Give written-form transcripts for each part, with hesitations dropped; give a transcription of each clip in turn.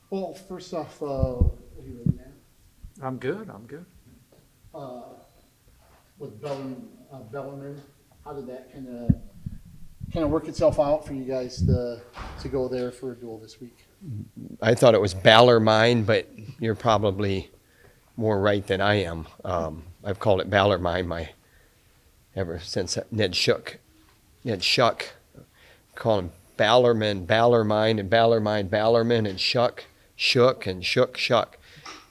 Well, first off, are you ready, man? I'm good. I'm good. Uh, with Bellarmine, how did that kind of work itself out for you guys to go there for a duel this week? I thought it was Bellarmine, but you're probably more right than I am. I've called it Bellarmine ever since Ned Shook. Ned Shuck. Call him Bellarmine, Bellarmine, and Bellarmine, Bellarmine, and Shuck, Shook, and Shook, Shuck.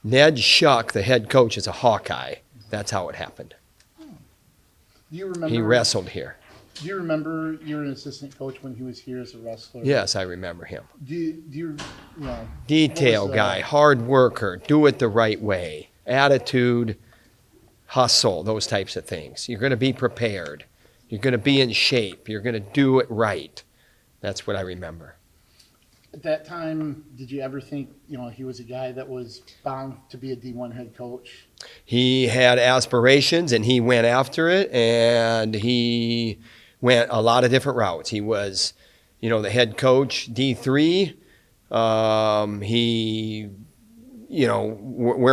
Ned Shuck, the head coach, is a Hawkeye. That's how it happened. Do you He remember? wrestled here. Do you remember you were an assistant coach when he was here as a wrestler? Yes, I remember him. Do you Detail what was, guy, hard worker, do it the right way, attitude, hustle, those types of things. You're going to be prepared. You're going to be in shape. You're going to do it right. That's what I remember. at that time, did you ever think he was a guy that was bound to be a D1 head coach? He had aspirations and he went after it, and he went a lot of different routes. He was, the head coach, D3. Where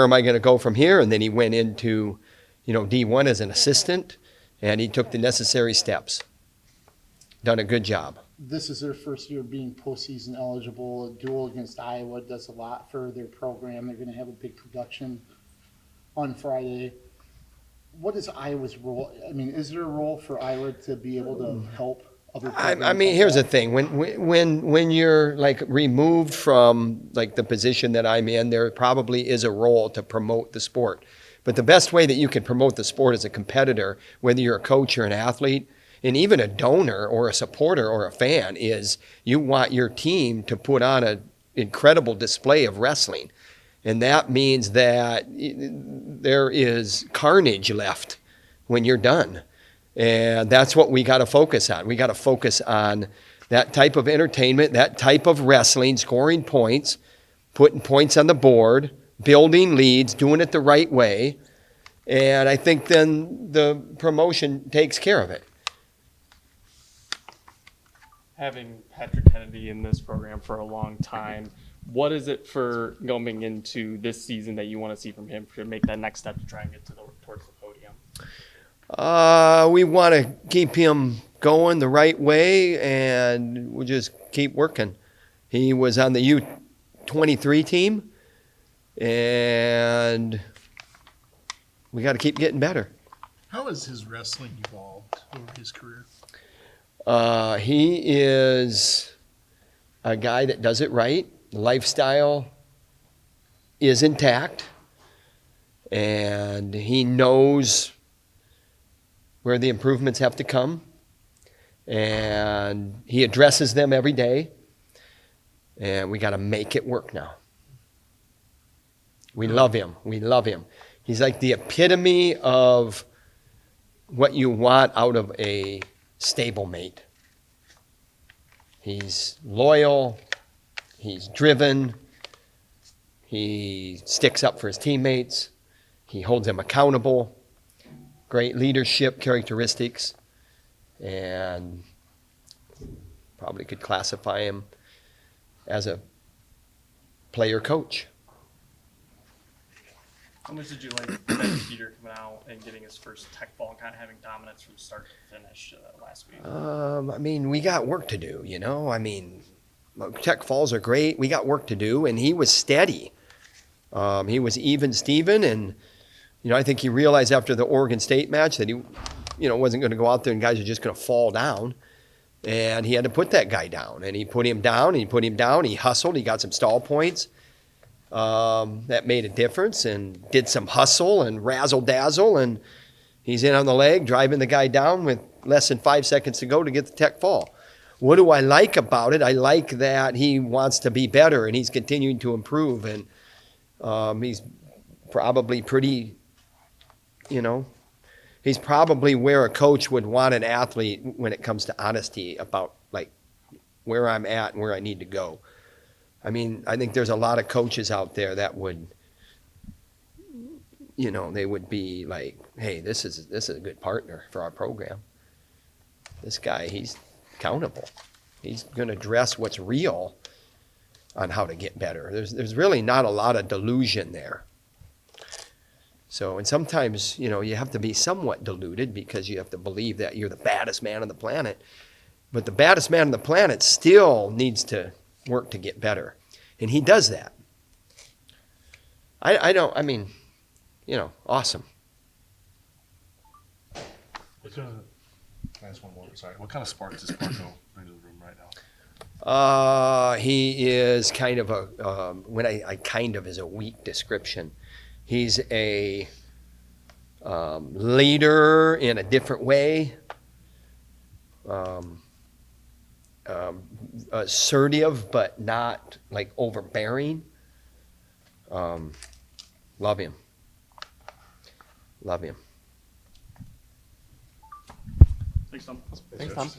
am I going to go from here? And then he went into, D1 as an assistant, and he took the necessary steps. Done a good job. This is their first year being postseason eligible. A duel against Iowa does a lot for their program. They're going to have a big production on Friday. What is Iowa's role? I mean, is there a role for Iowa to be able to help other programs? I mean, like here's the that? thing: when you're like removed from like the position that I'm in, there probably is a role to promote the sport. But the best way that you can promote the sport as a competitor, whether you're a coach or an athlete, and even a donor or a supporter or a fan, is you want your team to put on an incredible display of wrestling. And that means that there is carnage left when you're done. And that's what we got to focus on. We got to focus on that type of entertainment, that type of wrestling, scoring points, putting points on the board, building leads, doing it the right way. And I think then the promotion takes care of it. Having Patrick Kennedy in this program for a long time, what is it for going into this season that you want to see from him to make that next step to try and get towards the podium? We want to keep him going the right way, and we'll just keep working. He was on the U23 team, and we got to keep getting better. How has his wrestling evolved over his career? He is a guy that does it right. The lifestyle is intact, and he knows where the improvements have to come, and he addresses them every day, and we got to make it work now. We love him. We love him. He's like the epitome of what you want out of a stablemate. He's loyal, he's driven, he sticks up for his teammates, he holds them accountable, great leadership characteristics, and probably could classify him as a player coach. How much did you like Ben Peter coming out and getting his first tech ball and kind of having dominance from start to finish last week? We got work to do, Tech Falls are great. We got work to do, and he was steady. He was even Steven, and, I think he realized after the Oregon State match that he, wasn't going to go out there and guys are just going to fall down. And he had to put that guy down, and he put him down, He hustled, he got some stall points. That made a difference, and did some hustle and razzle-dazzle, and he's in on the leg, driving the guy down with less than 5 seconds to go to get the tech fall. What do I like about it? I like that he wants to be better, and he's continuing to improve, and he's probably pretty, he's probably where a coach would want an athlete when it comes to honesty about, like, where I'm at and where I need to go. I think there's a lot of coaches out there that would, they would be like, hey, this is a good partner for our program. This guy, he's accountable. He's going to address what's real. on how to get better. There's really not a lot of delusion there. So, and sometimes, you know, you have to be somewhat deluded because you have to believe that you're the baddest man on the planet. But the baddest man on the planet still needs to work to get better. And he does that. I mean, you know, awesome. Can I ask one more? Sorry. What kind of spark does Sparko bring to the room right now? He is kind of a, when I kind of is a weak description. He's a leader in a different way. Assertive, but not like overbearing. Love him. Love him. Thanks, Tom. Thanks, Tom.